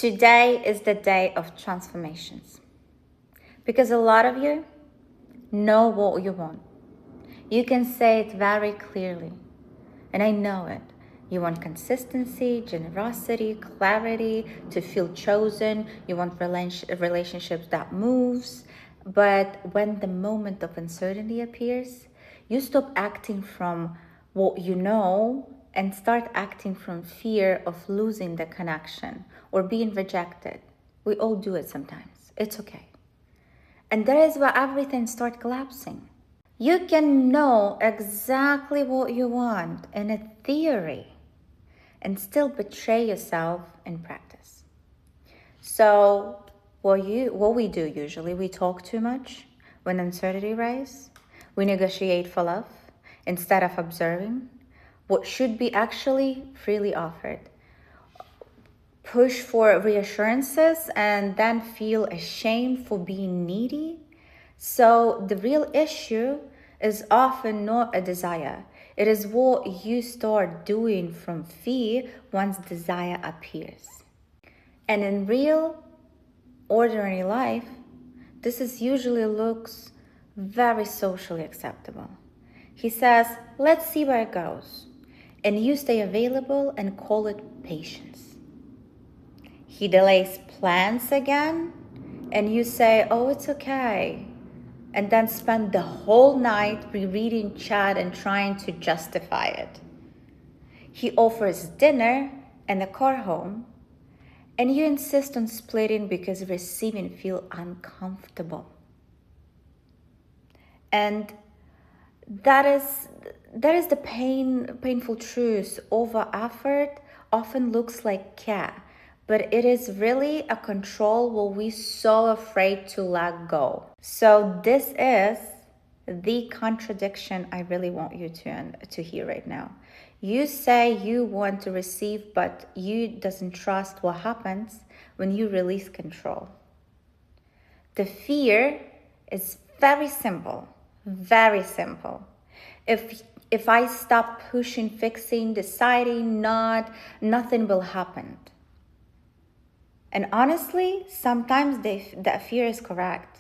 Today is the day of transformations because a lot of you know what you want. You can say it very clearly, and I know it. You want consistency, generosity, clarity, to feel chosen. You want relationships that moves. But when the moment of uncertainty appears, you stop acting from what you know and start acting from fear of losing the connection or being rejected. We all do it sometimes. It's okay. And that is where everything starts collapsing. You can know exactly what you want in a theory and still betray yourself in practice. So what we do usually, we talk too much when uncertainty rises. We negotiate for love instead of observing what should be actually freely offered. Push for reassurances and then feel ashamed for being needy. So the real issue is often not a desire. It is what you start doing from fear once desire appears. And in real, ordinary life, this is usually looks very socially acceptable. He says, let's see where it goes. And you stay available and call it patience. He delays plans again, and you say, oh, it's okay. And then spend the whole night rereading chat and trying to justify it. He offers dinner and a car home, and you insist on splitting because receiving feels uncomfortable. And that is the painful truth. Over effort often looks like care, but it is really a control what we're so afraid to let go. So this is the contradiction I really want you to hear right now. You say you want to receive, but you doesn't trust what happens when you release control. The fear is very simple, very simple. If I stop pushing, fixing, deciding, nothing will happen. And honestly, sometimes that fear is correct.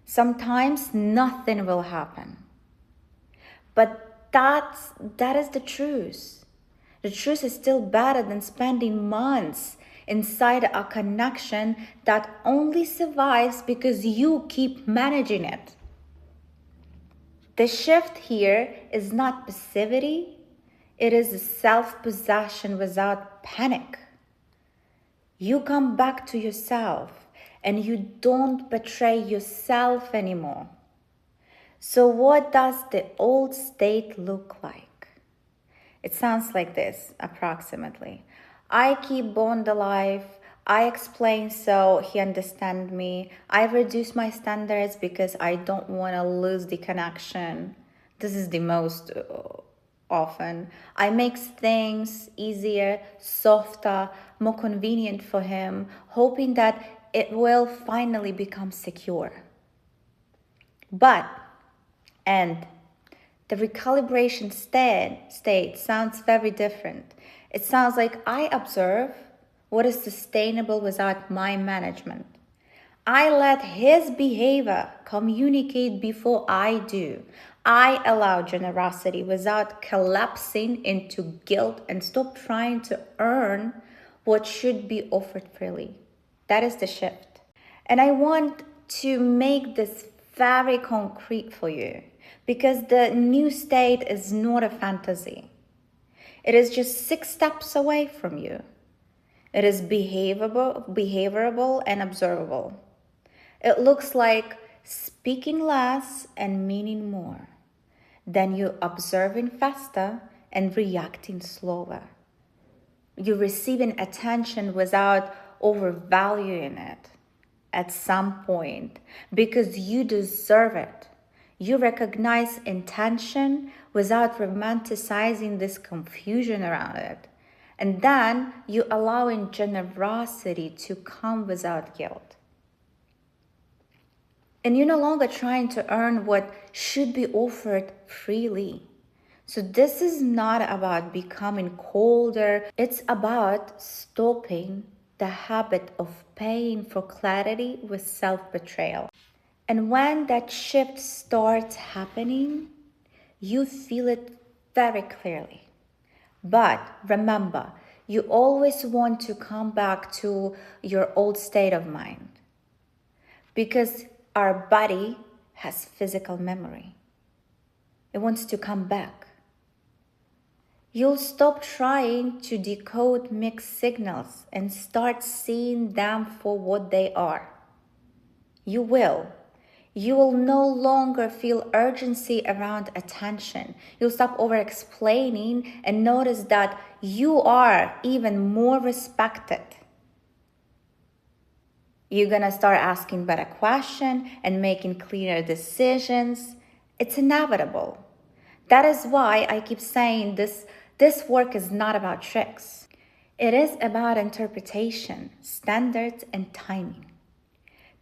Sometimes nothing will happen. But that is the truth. The truth is still better than spending months inside a connection that only survives because you keep managing it. The shift here is not passivity, it is self-possession without panic. You come back to yourself and you don't betray yourself anymore. So what does the old state look like? It sounds like this, approximately. I keep Bond alive. I explain so he understands me. I reduce my standards because I don't want to lose the connection. This is the most often. I make things easier, softer, more convenient for him, hoping that it will finally become secure. And the recalibration state sounds very different. It sounds like I observe what is sustainable without my management. I let his behavior communicate before I do. I allow generosity without collapsing into guilt and stop trying to earn what should be offered freely. That is the shift. And I want to make this very concrete for you because the new state is not a fantasy. It is just 6 steps away from you. It is behaviorable and observable. It looks like speaking less and meaning more. Then you observing faster and reacting slower. You're receiving attention without overvaluing it at some point because you deserve it. You recognize intention without romanticizing this confusion around it. And then you allowing generosity to come without guilt. And you're no longer trying to earn what should be offered freely. So this is not about becoming colder. It's about stopping the habit of paying for clarity with self-betrayal. And when that shift starts happening, you feel it very clearly. But remember, you always want to come back to your old state of mind because our body has physical memory. It wants to come back. You'll stop trying to decode mixed signals and start seeing them for what they are. You will. You will no longer feel urgency around attention. You'll stop over-explaining and notice that you are even more respected. You're gonna start asking better questions and making clearer decisions. It's inevitable. That is why I keep saying this work is not about tricks. It is about interpretation, standards, and timing.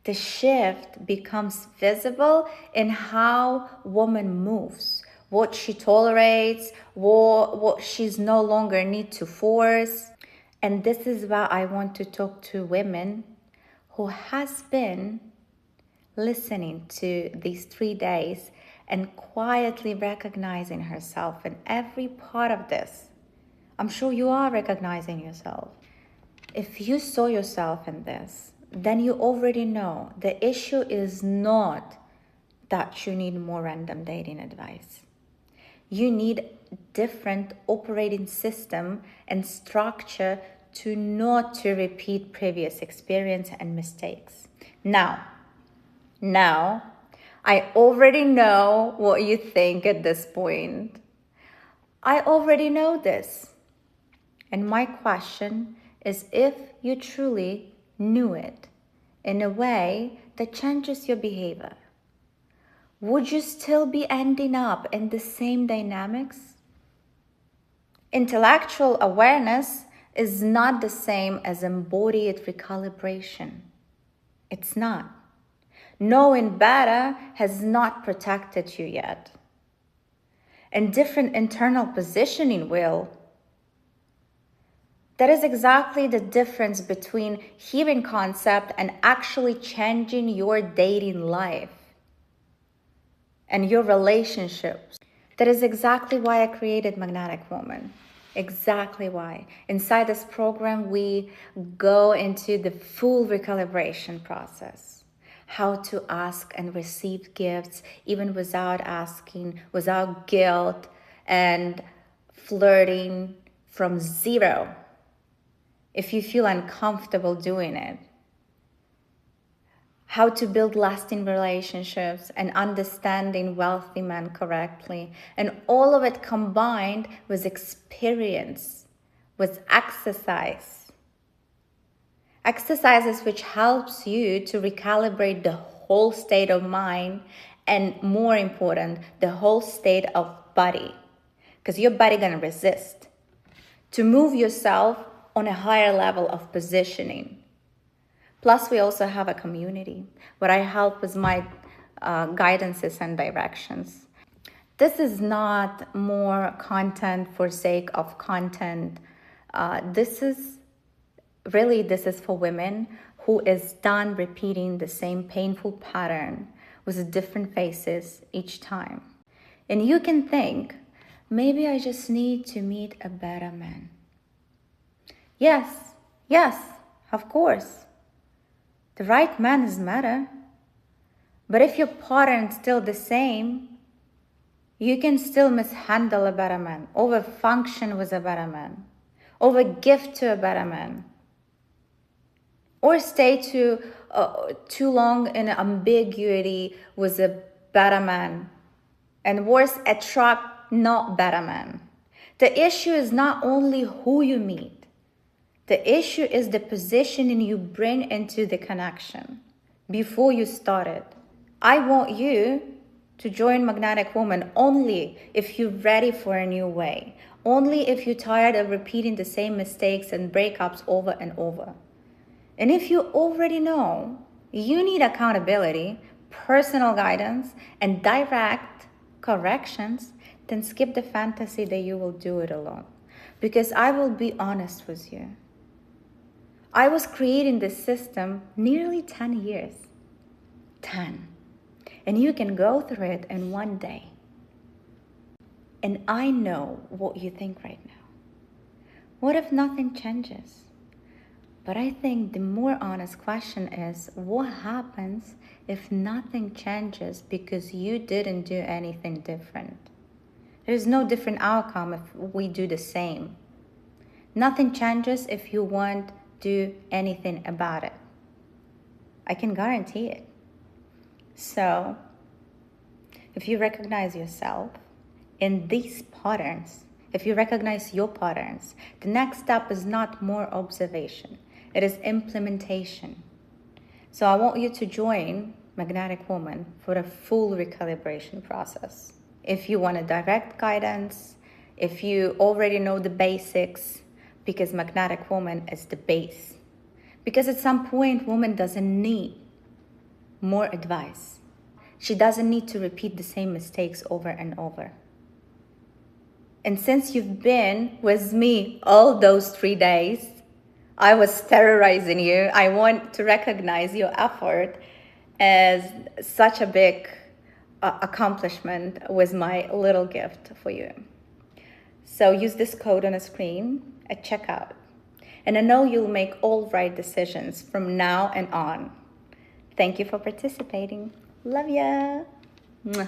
The shift becomes visible in how woman moves, what she tolerates, what she's no longer need to force. And this is why I want to talk to women who has been listening to these 3 days and quietly recognizing herself in every part of this. I'm sure you are recognizing yourself. If you saw yourself in this, then you already know the issue is not that you need more random dating advice. You need different operating system and structure to not to repeat previous experience and mistakes. Now, I already know what you think at this point. I already know this. And my question is if you truly knew it in a way that changes your behavior, would you still be ending up in the same dynamics? Intellectual awareness is not the same as embodied recalibration. It's not. Knowing better has not protected you yet. And different internal positioning will. That is exactly the difference between hearing concept and actually changing your dating life and your relationships. That is exactly why I created Magnetic Woman. Exactly why. Inside this program, we go into the full recalibration process. How to ask and receive gifts even without asking, without guilt, and flirting from zero. If you feel uncomfortable doing it. How to build lasting relationships and understanding wealthy men correctly. And all of it combined with experience, with exercise. Exercises which helps you to recalibrate the whole state of mind and more important, the whole state of body. Because your body gonna resist. To move yourself on a higher level of positioning. Plus, we also have a community where I help with my guidances and directions. This is not more content for sake of content. This is for women who is done repeating the same painful pattern with different faces each time. And you can think, maybe I just need to meet a better man. Yes, of course. The right man is matter. But if your pattern is still the same, you can still mishandle a better man, overfunction with a better man, overgift to a better man, or stay too long in ambiguity with a better man, and worse, attract not better man. The issue is not only who you meet. The issue is the positioning you bring into the connection before you start it. I want you to join Magnetic Woman only if you're ready for a new way. Only if you're tired of repeating the same mistakes and breakups over and over. And if you already know you need accountability, personal guidance, and direct corrections, then skip the fantasy that you will do it alone. Because I will be honest with you. I was creating this system nearly 10 years. 10. And you can go through it in one day. And I know what you think right now. What if nothing changes? But I think the more honest question is, what happens if nothing changes because you didn't do anything different? There's no different outcome if we do the same. Nothing changes if you won't do anything about it. I can guarantee it. So, if you recognize yourself in these patterns, if you recognize your patterns, the next step is not more observation. It is implementation. So I want you to join Magnetic Woman for a full recalibration process. If you want a direct guidance, if you already know the basics, because Magnetic Woman is the base. Because at some point, woman doesn't need more advice. She doesn't need to repeat the same mistakes over and over. And since you've been with me all those 3 days, I was terrorizing you. I want to recognize your effort as such a big accomplishment with my little gift for you. So use this code on the screen at checkout. And I know you'll make all right decisions from now and on. Thank you for participating. Love ya. Mwah.